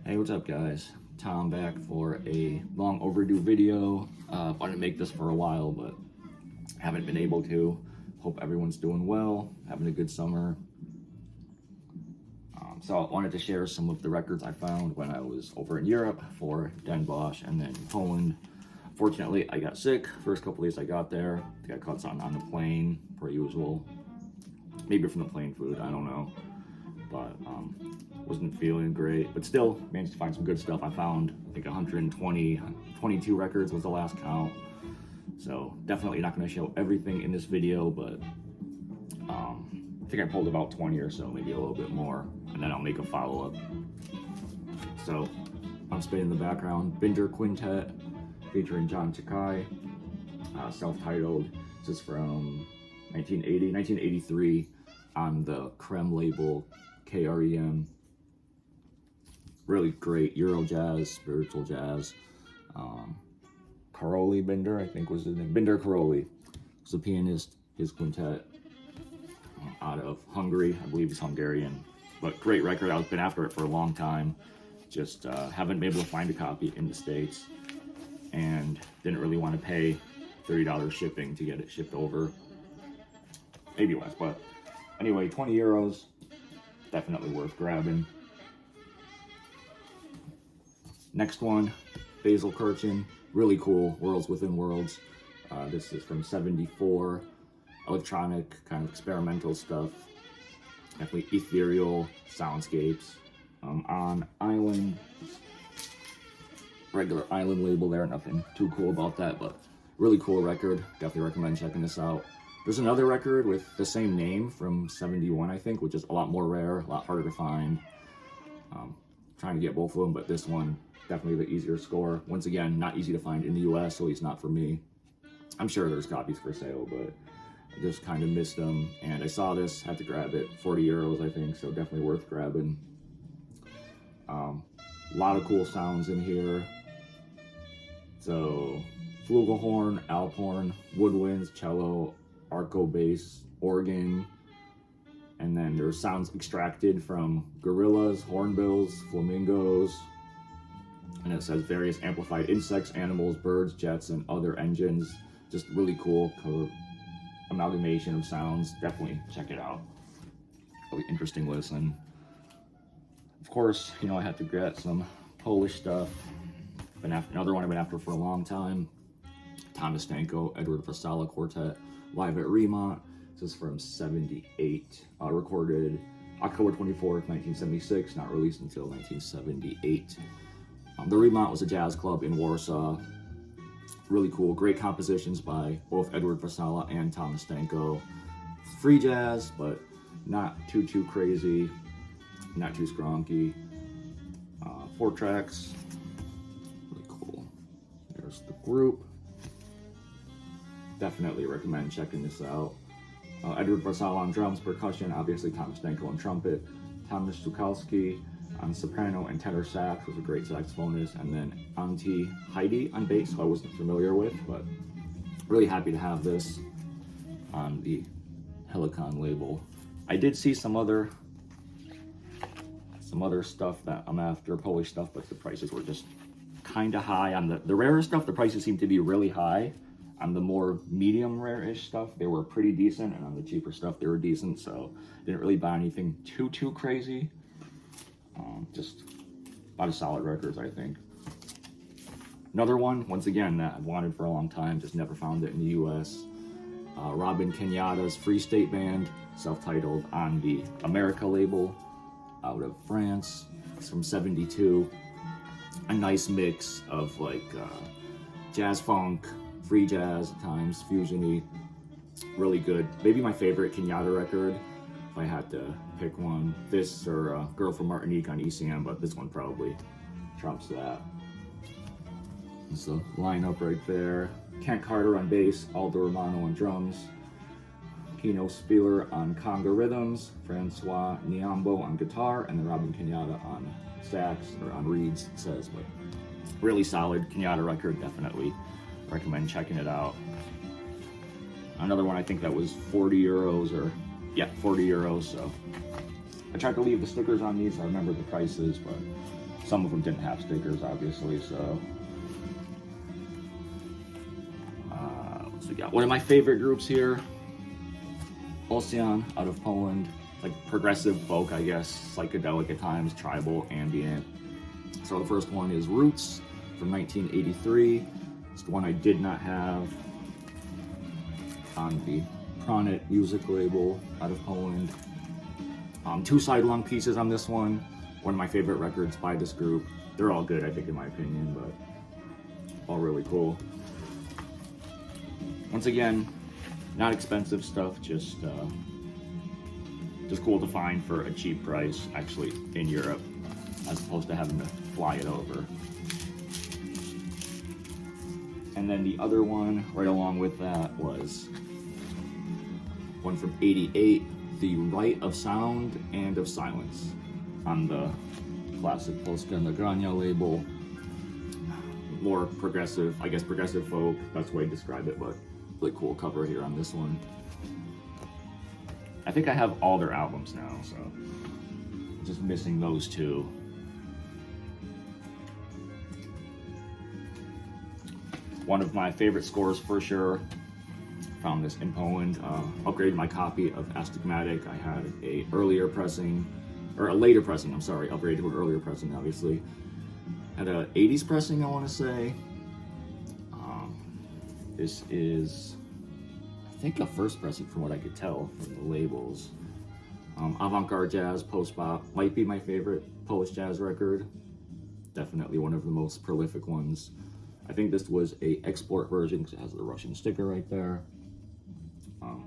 Hey, what's up guys? Tom back for a long overdue video. Wanted to make this for a while, but haven't been able to. Hope everyone's doing well, having a good summer. So I wanted to share some of the records I found when I was over in Europe for Den Bosch and then Poland. Fortunately, I got sick first couple days I got there. I got caught something on the plane, per usual. Maybe from the plane food, I don't know. But wasn't feeling great, but still managed to find some good stuff. I found, I think 22 records was the last count. So definitely not going to show everything in this video, but I think I pulled about 20 or so, maybe a little bit more, and then I'll make a follow-up. So I'm spinning in the background, Binder Quintet featuring Jcquz, self-titled. This is from 1983 on the Krem label, KREM. Really great Euro jazz, spiritual jazz. Corolli Binder, I think was his name. Binder Corolli was a pianist. His quintet out of Hungary, I believe he's Hungarian. But great record. I've been after it for a long time. Just haven't been able to find a copy in the States, and didn't really want to pay $30 shipping to get it shipped over. Maybe less, but anyway, 20 euros. Definitely worth grabbing. Next one, Basil Curtain, really cool, Worlds Within Worlds. This is from '74, electronic, kind of experimental stuff. Definitely ethereal soundscapes. On Island, regular Island label there, nothing too cool about that, but really cool record. Definitely recommend checking this out. There's another record with the same name from '71, I think, which is a lot more rare, a lot harder to find. Trying to get both of them, but this one, definitely the easier score. Once again, not easy to find in the US, so at least not for me. I'm sure there's copies for sale, but I just kind of missed them. And I saw this, had to grab it. 40 euros, I think, so definitely worth grabbing. A lot of cool sounds in here. So, flugelhorn, alphorn, woodwinds, cello, arco bass, organ, and then there's sounds extracted from gorillas, hornbills, flamingos, and it says various amplified insects, animals, birds, jets, and other engines. Just really cool amalgamation of sounds. Definitely check it out. Really interesting listen. Of course, you know, I had to get some Polish stuff. Been after another one I've been after for a long time. Thomas Stanko, Edward Fala Quartet, live at Remont. This is from '78, recorded October 24th, 1976, not released until 1978. The Remont was a jazz club in Warsaw. Really cool, great compositions by both Edward Fala and Thomas Stanko. Free jazz, but not too crazy, not too skronky. 4 tracks, really cool. There's the group. Definitely recommend checking this out. Edward Fala on drums, percussion, obviously Thomas Stanko on trumpet, Thomas Jcquz on soprano and tenor sax, was a great saxophonist, and then Auntie Heidi on bass, who I wasn't familiar with, but really happy to have this on the Helicon label. I did see some other stuff that I'm after, Polish stuff, but the prices were just kind of high. On the rarer stuff, the prices seem to be really high. On the more medium rare-ish stuff, they were pretty decent, and on the cheaper stuff, they were decent, so didn't really buy anything too crazy. Just a lot of solid records, I think. Another one, once again, that I've wanted for a long time, just never found it in the US. Robin Kenyatta's Free State Band, self-titled, on the America label, out of France. It's from '72. A nice mix of like jazz funk, free jazz at times, fusion-y. Really good. Maybe my favorite Kenyatta record, if I had to pick one. This or Girl from Martinique on ECM, but this one probably trumps that. There's the lineup right there. Kent Carter on bass, Aldo Romano on drums, Pino Spieler on conga rhythms, Francois Niambo on guitar, and then Robin Kenyatta on sax, or on reeds, it says, but really solid Kenyatta record, definitely recommend checking it out. Another one, I think that was 40 euros, or yeah, 40 euros, so I tried to leave the stickers on these, I remember the prices, but Some of them didn't have stickers, obviously, so. What's we got? One of my favorite groups here, Ocean, out of Poland. Like progressive folk, I guess, psychedelic at times, tribal, ambient. So the first one is Roots from 1983. It's the one I did not have on the Pronet music label out of Poland. 2 side-long pieces on this one. One of my favorite records by this group. They're all good, I think, in my opinion, but all really cool. Once again, not expensive stuff, just cool to find for a cheap price, actually, in Europe, as opposed to having to fly it over. And then the other one, right along with that, was one from '88, The Right of Sound and of Silence, on the classic Posta and the Grania label. More progressive, I guess progressive folk, that's the way to describe it, but really cool cover here on this one. I think I have all their albums now, so just missing those 2. One of my favorite scores for sure. Found this in Poland. Upgraded my copy of Astigmatic. I had a later pressing. Upgraded to an earlier pressing, obviously. Had a 80s pressing, I want to say. This is, I think, a first pressing from what I could tell from the labels. Avantgarde jazz, post-bop, might be my favorite Polish jazz record. Definitely one of the most prolific ones. I think this was a export version because it has the Russian sticker right there.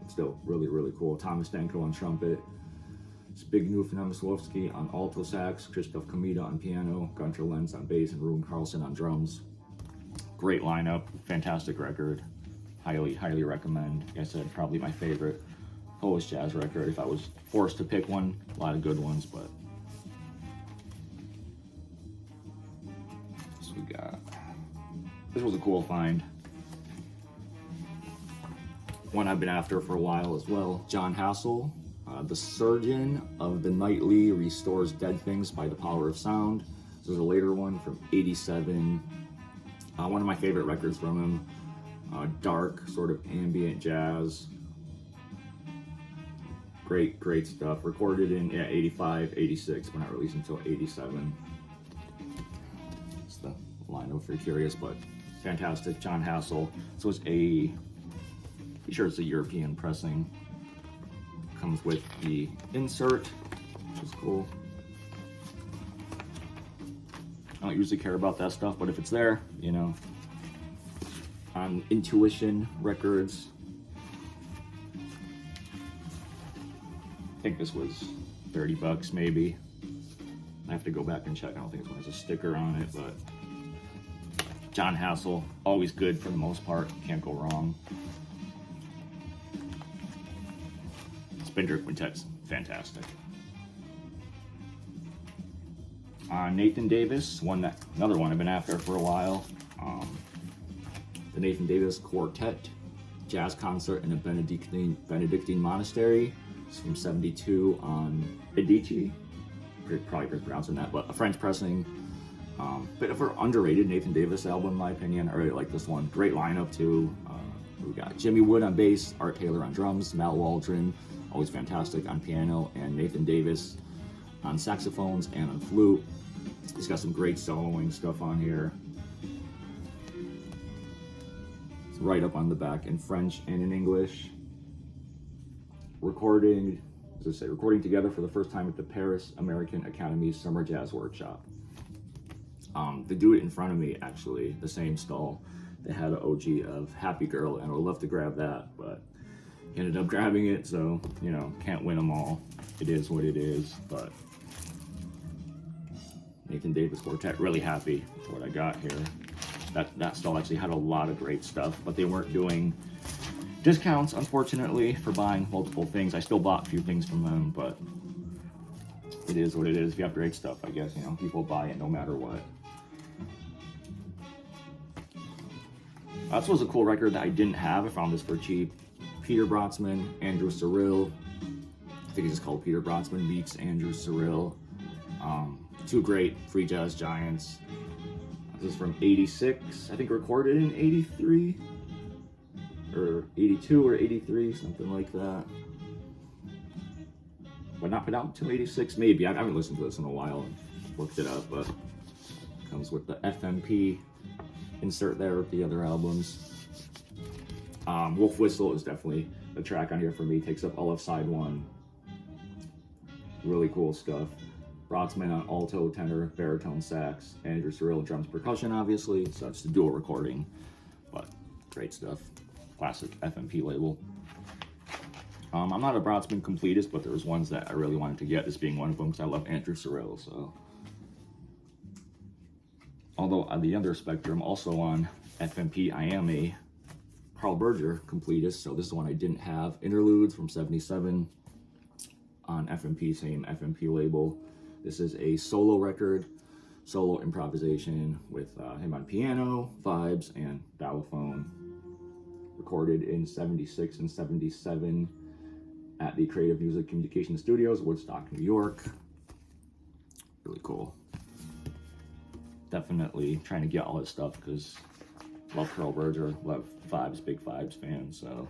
Still really, really cool. Thomas Stanko on trumpet. Zbigniew Namysłowski on alto sax, Krzysztof Komida on piano, Gunter Lenz on bass, and Ruben Carlson on drums. Great lineup, fantastic record. Highly, highly recommend. Like I said, probably my favorite Polish jazz record. If I was forced to pick one, a lot of good ones, but so we got. This was a cool find. One I've been after for a while as well. John Hassel, The Surgeon of the Nightly Restores Dead Things by the Power of Sound. This is a later one from '87. One of my favorite records from him. Dark, sort of ambient jazz. Great, great stuff. Recorded in 85, 86, but not released until '87. It's the lineup if you're curious, but fantastic. John Hassel. So it's pretty sure it's a European pressing. Comes with the insert, which is cool. I don't usually care about that stuff, but if it's there, you know. On Intuition Records. I think this was 30 bucks maybe. I have to go back and check. I don't think this one has a sticker on it, but John Hassel, always good for the most part. Can't go wrong. Spindrift Quintet's fantastic. Nathan Davis, another one I've been after for a while. The Nathan Davis Quartet Jazz Concert in a Benedictine Monastery. It's from '72 on Edici. Probably mispronouncing that, but a French pressing. Bit of an underrated Nathan Davis album, in my opinion. I really like this one. Great lineup too. We got Jimmy Wood on bass, Art Taylor on drums, Mal Waldron, always fantastic, on piano, and Nathan Davis on saxophones and on flute. He's got some great soloing stuff on here. It's right up on the back in French and in English. Recording together for the first time at the Paris American Academy's Summer Jazz Workshop. The dude in front of me, actually, the same stall, they had an OG of Happy Girl, and I would love to grab that, but he ended up grabbing it, so, you know, can't win them all. It is what it is, but Nathan Davis Quartet, really happy with what I got here. That stall actually had a lot of great stuff, but they weren't doing discounts, unfortunately, for buying multiple things. I still bought a few things from them, but it is what it is. If you have great stuff, I guess, you know, people buy it no matter what. This was a cool record that I didn't have. I found this for cheap. Peter Bronzman, Andrew Cyril. I think it's just called Peter Bronzman meets Andrew Cyril. two great free jazz giants. This is from '86, I think recorded in '83, or '82 or '83, something like that. But not put out until '86, maybe. I haven't listened to this in a while. Looked it up, but it comes with the FMP insert there with the other albums. Wolf Whistle is definitely the track on here for me. Takes up all of side one. Really cool stuff. Bronzman on alto, tenor, baritone sax, Andrew Cyril drums, percussion, obviously. So it's a dual recording, but great stuff. Classic FMP label. I'm not a Bronzman completist, but there was ones that I really wanted to get, this being one of them, because I love Andrew Cyril. So, although on the other spectrum, also on FMP, I am a Carl Burgger completist. So this is one I didn't have. Interludes from '77 on FMP, same FMP label. This is a solo record, solo improvisation with him on piano, vibes, and balafone. Recorded in '76 and '77 at the Creative Music Communication Studios, Woodstock, New York. Really cool. Definitely trying to get all this stuff because love Carl Burgger, love vibes, big vibes fan. So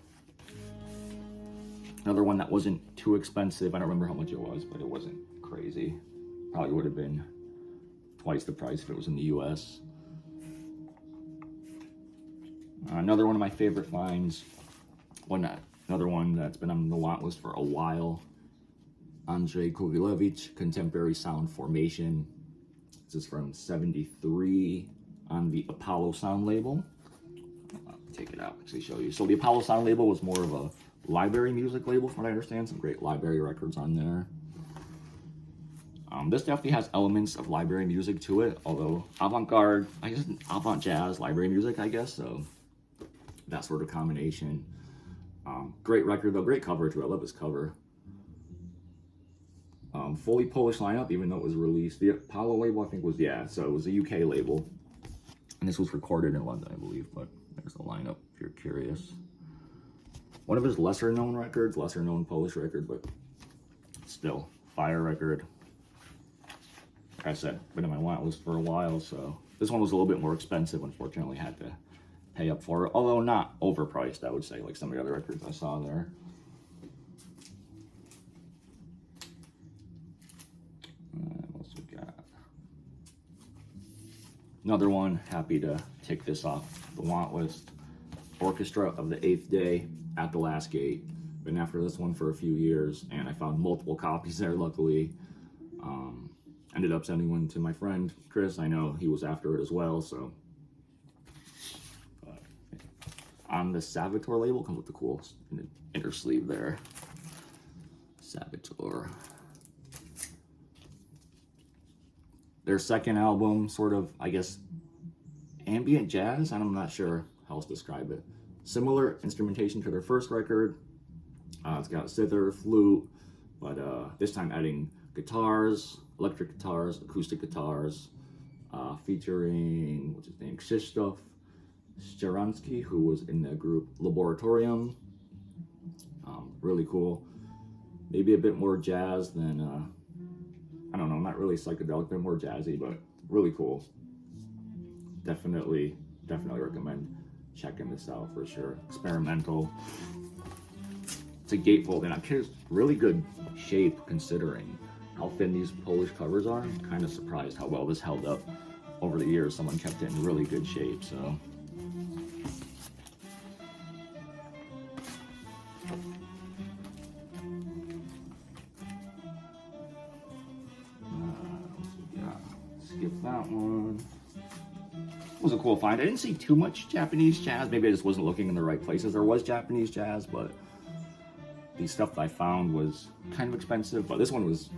another one that wasn't too expensive. I don't remember how much it was, but it wasn't crazy. Probably would have been twice the price if it was in the US. Another one of my favorite finds, another one that's been on the want list for a while, Andrei Kovalevich, Contemporary Sound Formation. This is from '73 on the Apollo Sound label. I'll take it out, actually show you. So the Apollo Sound label was more of a library music label, from what I understand. Some great library records on there. This definitely has elements of library music to it, although avant-garde, I guess avant-jazz library music, I guess, so that sort of combination. Great record though, great cover too. I love this cover. Fully Polish lineup, even though it was released. The Apollo label, I think, was, so it was a UK label. And this was recorded in London, I believe, but there's the lineup if you're curious. One of his lesser known records, lesser known Polish record, but still, fire record. Like I said, been on my want list for a while, so this one was a little bit more expensive, unfortunately, had to pay up for it, although not overpriced, I would say, like some of the other records I saw there. What else we got? Another one, happy to tick this off the want list. Orchestra of the Eighth Day at the Last Gate. Been after this one for a few years, and I found multiple copies there, luckily. Ended up sending one to my friend Chris. I know he was after it as well, so. On the Savvatur label, comes with the cool inner sleeve there. Savvatur. Their second album, sort of, I guess, ambient jazz, and I'm not sure how else to describe it. Similar instrumentation to their first record. It's got zither, flute, but this time adding guitars, electric guitars, acoustic guitars, featuring, what's his name, Krzysztof Szczeransky, who was in the group Laboratorium. Really cool. Maybe a bit more jazz than, I don't know, not really psychedelic, a bit more jazzy, but really cool. Definitely recommend checking this out for sure. Experimental. It's a gatefold, and I'm curious, really good shape considering how thin these Polish covers are. I'm kind of surprised how well this held up over the years. Someone kept it in really good shape, so. Skip that one. It was a cool find. I didn't see too much Japanese jazz. Maybe I just wasn't looking in the right places. There was Japanese jazz, but the stuff that I found was kind of expensive. But this one was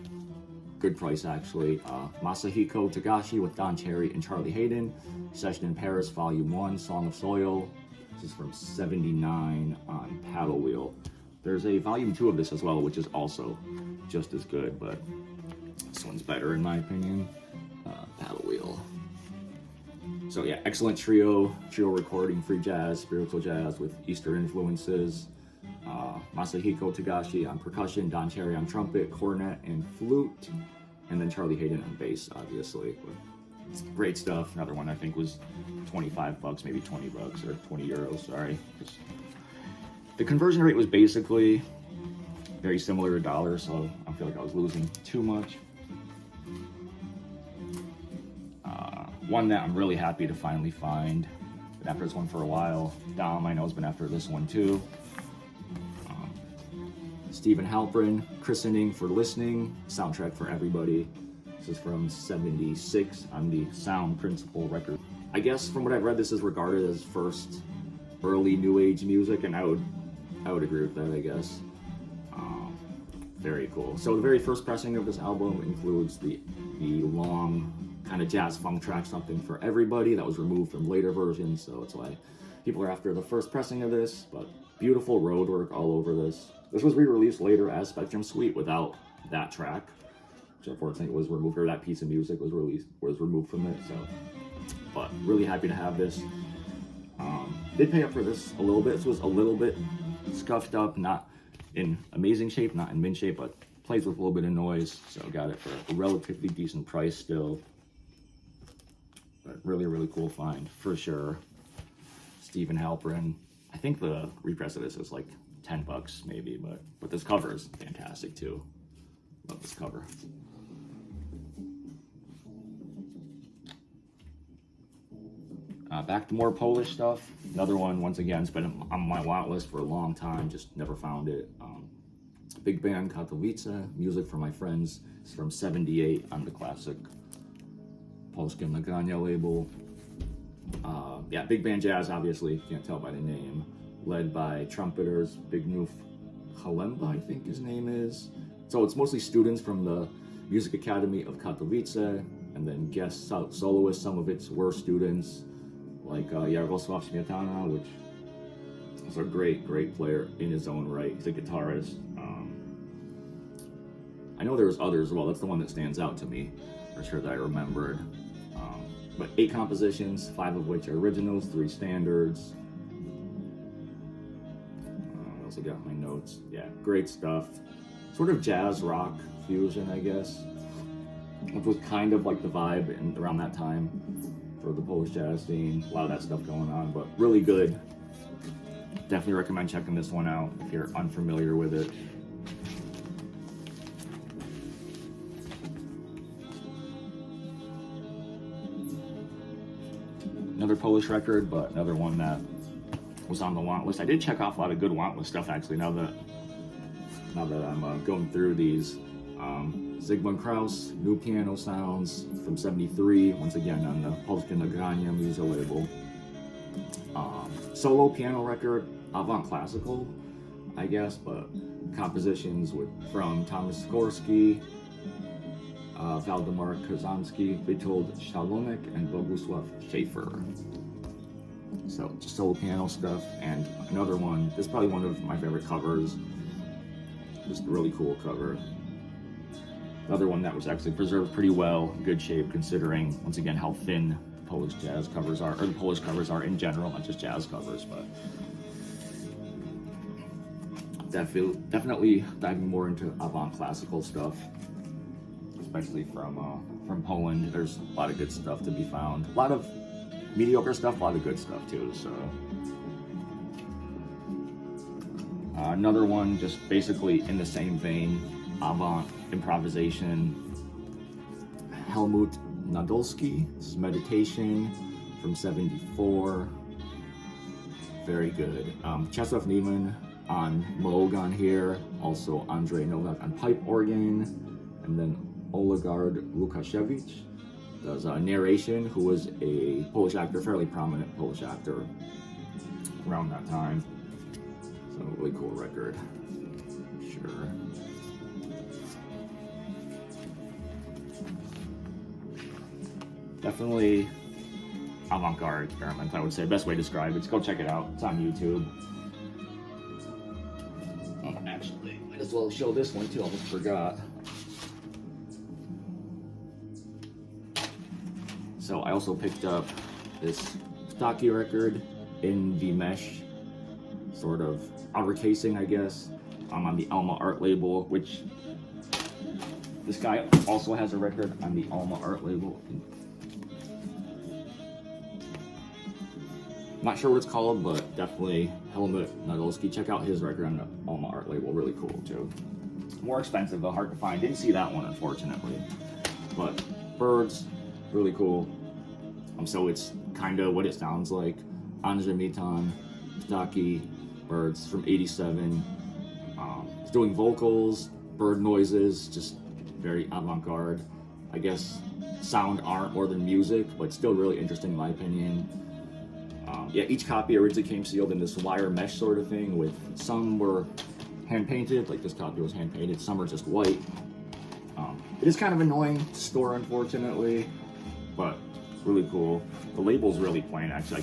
good price, actually. Masahiko Tagashi with Don Cherry and Charlie Hayden. Session in Paris, Volume 1, Song of Soil. This is from '79 on Paddle Wheel. There's a Volume 2 of this as well, which is also just as good, but this one's better in my opinion. Paddle Wheel. So yeah, excellent trio recording, free jazz, spiritual jazz with Eastern influences. Masahiko Tagashi on percussion, Don Cherry on trumpet, cornet, and flute. and then Charlie Hayden on bass, obviously. But great stuff. Another one I think was 25 bucks, maybe 20 bucks or 20 euros, sorry. The conversion rate was basically very similar to dollars, so I feel like I was losing too much. One that I'm really happy to finally find. Been after this one for a while. Dom, I know, has been after this one too. Stephen Halpern, Christening for Listening, Soundtrack for Everybody. This is from '76 on the Sound Principle record. I guess from what I've read, this is regarded as first early new age music, and I would agree with that, I guess. Very cool. So the very first pressing of this album includes the long kind of jazz funk track, Something for Everybody, that was removed from later versions, so that's why people are after the first pressing of this. But beautiful road work all over this. This was re-released later as Spectrum Suite without that track, which unfortunately was removed, or that piece of music was removed from it. So, but really happy to have this. Did pay up for this a little bit. This was a little bit scuffed up, not in amazing shape, not in mint shape, but plays with a little bit of noise. So got it for a relatively decent price still. But really, really cool find for sure. Stephen Halpern. I think the repress of this is like 10 bucks maybe, but this cover is fantastic too. Love this cover. Back to more Polish stuff. Another one, once again, it's been on my want list for a long time, just never found it. Big Band Kato, Music for My Friends. It's from '78 on the classic Polskie Nagrania label. Yeah, big band jazz, obviously, you can't tell by the name. Led by trumpeters Zbigniew Halemba, I think his name is. So it's mostly students from the Music Academy of Katowice, and then guest soloists. Some of it were students, like Jarosław Śmietana, which is a great player in his own right. He's a guitarist. I know there's others as well. That's the one that stands out to me, for sure, that I remembered. But 8 compositions, 5 of which are originals, 3 standards. I also got my notes. Yeah, great stuff. Sort of jazz rock fusion, I guess, which was kind of like the vibe around that time for the Polish jazz scene. A lot of that stuff going on, but really good. Definitely recommend checking this one out if you're unfamiliar with it. Another Polish record, but another one that was on the want list. I did check off a lot of good want list stuff, actually, now that I'm going through these. Zygmunt Krauss, New Piano Sounds from '73, once again on the Polskie Nagrania music label. Solo piano record, avant classical, I guess, but compositions from Thomas Skorsky, Waldemar Kazanski, Witold Szalonek, and Bogusław Schaefer. So just solo piano stuff. And another one, this is probably one of my favorite covers. Just a really cool cover. Another one that was actually preserved pretty well, good shape, considering, once again, how thin Polish jazz covers are, or the Polish covers are in general, not just jazz covers, but definitely diving more into avant classical stuff, especially from Poland. There's a lot of good stuff to be found. A lot of mediocre stuff, a lot of good stuff too. So another one, just basically in the same vein, avant improvisation. Helmut Nolleski, Meditation from '74. Very good. Czesław Niemann on Moog on here, also Andrzej Nowak on pipe organ, and then Olegard Lukasiewicz does narration, who was a Polish actor, fairly prominent Polish actor around that time. So really cool record, sure. Definitely avant-garde experiment, I would say. Best way to describe it. Go check it out. It's on YouTube. Oh, actually, might as well show this one too. I almost forgot. So I also picked up this stocky record in the mesh, sort of outer casing, I guess. I'm on the Alma Art label, which This guy also has a record on the Alma Art label. Not sure what it's called, but definitely Helmut Nolleski. Check out his record on the Alma Art label, really cool too. More expensive though, hard to find. Didn't see that one unfortunately. But Birds, really cool. So it's kind of what it sounds like. Anja Mitan, Ptaki, Birds from '87. He's doing vocals, bird noises, just very avant-garde. I guess sound art more than music, but still really interesting in my opinion. Yeah, each copy originally came sealed in this wire mesh sort of thing, with some were hand painted, like this copy was hand painted, some are just white. It is kind of annoying to store, unfortunately, but really cool. The label's really plain, actually.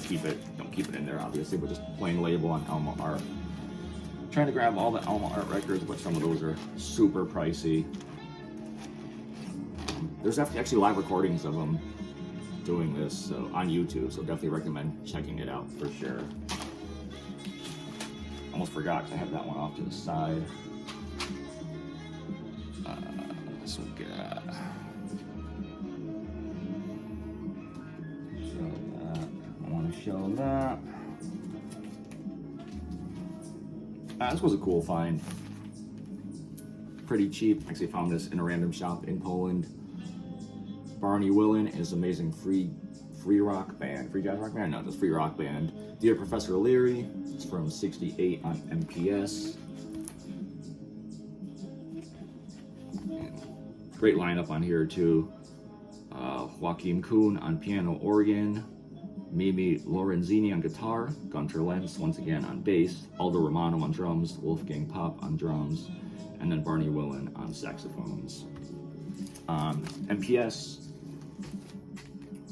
Don't keep it in there obviously, but just plain label on Alma Art. I'm trying to grab all the Alma Art records, but some of those are super pricey. There's actually live recordings of them doing this so on YouTube, so definitely recommend checking it out for sure. Almost forgot because I have that one off to the side. So we got show that. I want to show that. This was a cool find. Pretty cheap. Actually found this in a random shop in Poland. Barney Willen is amazing free rock band. Free jazz rock band? No, just free rock band. Dear Professor Liry. It's from '68 on MPS. Great lineup on here too. Joachim Kuhn on piano, organ. Mimi Lorenzini on guitar. Gunter Lenz once again on bass. Aldo Romano on drums. Wolfgang Pop on drums. And then Barney Willen on saxophones. MPS.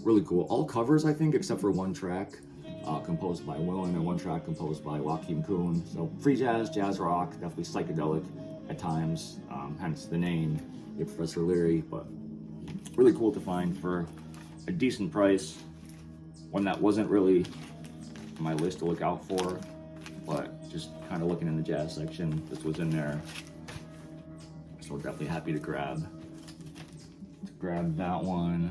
Really cool. All covers, I think, except for one track composed by Willen and one track composed by Joachim Kuhn. So free jazz, jazz rock, definitely psychedelic at times, hence the name, Professor Liry, but really cool to find for a decent price. One that wasn't really on my list to look out for, but just kind of looking in the jazz section, this was in there. So we're definitely happy to grab that one.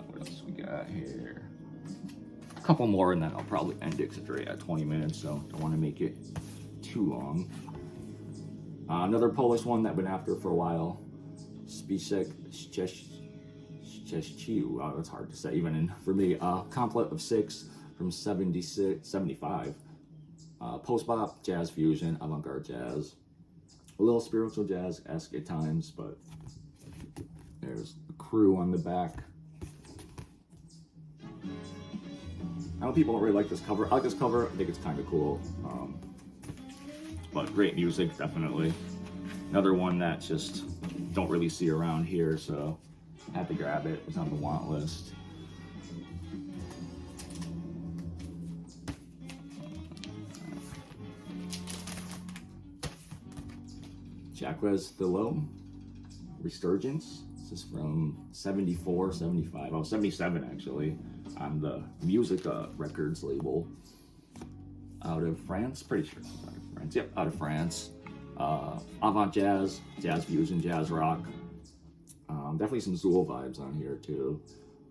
What else we got here? A couple more and then I'll probably end it because we're at 20 minutes, so don't want to make it too long. Another Polish one that I've been after for a while. Zbigniew Jcquz, that's hard to say even for me. Complete of Six from 75. Post-bop, jazz fusion, avant-garde jazz. A little spiritual jazz-esque at times, but there's the crew on the back. I know people don't really like this cover. I like this cover. I think it's kind of cool. But great music, definitely. Another one that just don't really see around here, so I had to grab it. It was on the want list. Jcquz Phillips, Resurgence. This is from 74, 75, oh, 77 actually, on the Musica Records label. Out of France, pretty sure it's out of France. Yep, out of France. Avant jazz, jazz fusion, jazz rock. Definitely some Zool vibes on here too.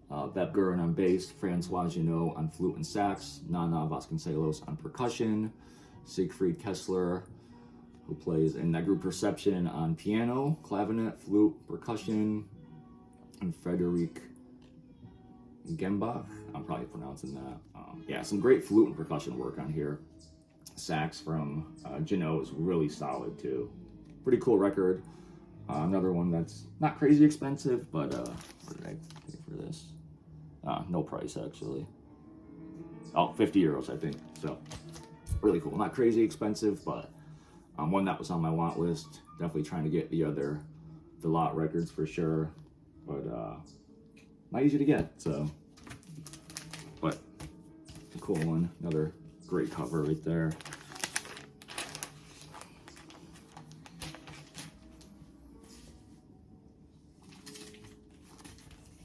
Burgger on bass, Francois Junot on flute and sax, Nana Vasconcelos on percussion, Siegfried Kessler, who plays in that group Perception on piano, clavinet, flute, percussion, and Frederic Gembach. I'm probably pronouncing that. Yeah, some great flute and percussion work on here. Sax from Junot is really solid too. Pretty cool record. Another one that's not crazy expensive, but what did I pay for this? No price actually. Oh, 50 euros I think. So really cool. Not crazy expensive, but one that was on my want list. Definitely trying to get the lot records for sure, but not easy to get. So, but a cool one. Another great cover right there.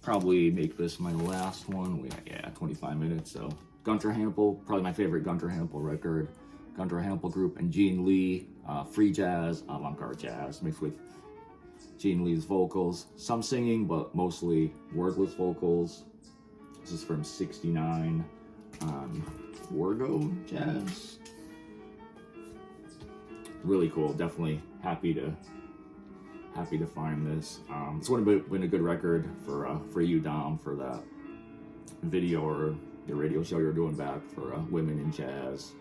Probably make this my last one. Yeah, 25 minutes. So Gunra Hample, probably my favorite Gunra Hample record. Gunra Hample Group and Gene Lee, free jazz, avant-garde jazz, mixed with Gene Lee's vocals, some singing, but mostly wordless vocals. This is from '69 on Wargo Jazz. Really cool. Definitely happy to find this. This would have been a good record for you, Dom, for that video or the radio show you're doing back for Women in Jazz.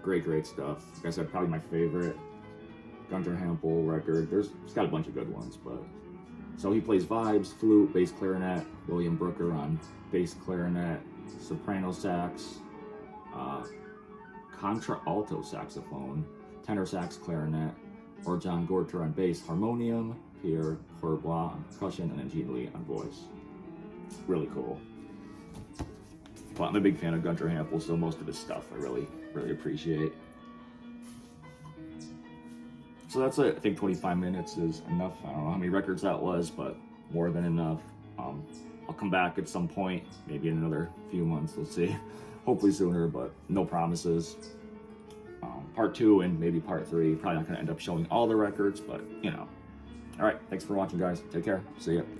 Great stuff. Like I said, probably my favorite Gunra Hample record. It's got a bunch of good ones, but so he plays vibes, flute, bass clarinet. William Burgger on bass clarinet, soprano sax, contra-alto saxophone, tenor sax clarinet, or John Gorter on bass, harmonium, Pierre Courbois on percussion, and then Gene Lee on voice. Really cool. Well, I'm a big fan of Gunra Hample, so most of his stuff I really appreciate. So that's it. I think 25 minutes is enough. I don't know how many records that was, but more than enough. I'll come back at some point, maybe in another few months, we'll see. Hopefully sooner, but no promises. Part 2 and maybe part 3. Probably not going to end up showing all the records, but you know. All right, thanks for watching, guys. Take care. See ya.